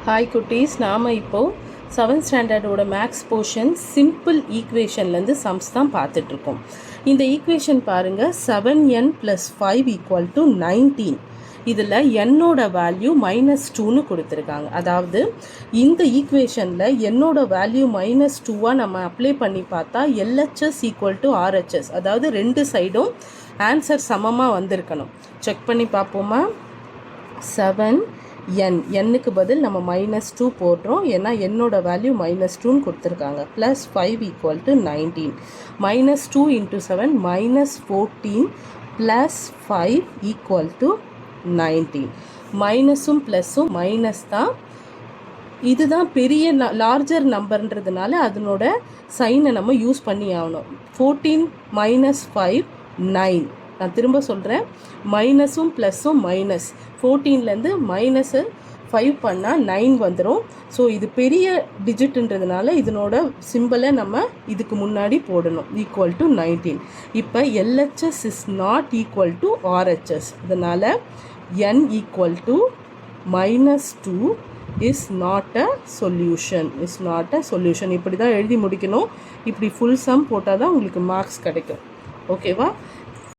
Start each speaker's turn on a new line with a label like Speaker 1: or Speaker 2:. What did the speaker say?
Speaker 1: Hi குட்டீஸ், நாம் இப்போது 7th ஸ்டாண்டர்டோட மேக்ஸ் போர்ஷன் சிம்பிள் ஈக்குவேஷன்லேருந்து சம்ஸ் தான் பார்த்துட்ருக்கோம். இந்த ஈக்குவேஷன் பாருங்கள், 7n + 5 = 19. இதில் என்னோட வேல்யூ -2ன்னு கொடுத்துருக்காங்க. அதாவது இந்த ஈக்குவேஷனில் என்னோட வேல்யூ -2 நம்ம அப்ளை பண்ணி பார்த்தா LHS = RHS, அதாவது ரெண்டு சைடும் ஆன்சர் சமமாக வந்திருக்கணும். செக் பண்ணி பார்ப்போமா? 7n பதில் நம்ம -2 போடுறோம், ஏன்னா என்னோட வேல்யூ -2ன்னு கொடுத்துருக்காங்க. +5 = 19. -2 × 7 -14 +5 = 19. மைனஸும் ப்ளஸும் மைனஸ் தான். இதுதான் பெரிய லார்ஜர் நம்பர்ன்றதுனால அதனோட சைனை நம்ம யூஸ் பண்ணி ஆகணும். 14 - 5 9. நான் திரும்ப சொல்கிறேன், மைனஸும் ப்ளஸும் மைனஸ். 14லேருந்து -5 பண்ணால் 9 வந்துடும். ஸோ இது பெரிய டிஜிட்ன்றதுனால இதனோட சிம்பிளை நம்ம இதுக்கு முன்னாடி போடணும். = 19. இப்போ LHS is not equal to RHS. அதனால் n = -2 is not a solution. இப்படி தான் எழுதி முடிக்கணும். இப்படி ஃபுல் சம் போட்டால் தான் உங்களுக்கு மார்க்ஸ் கிடைக்கும். ஓகேவா?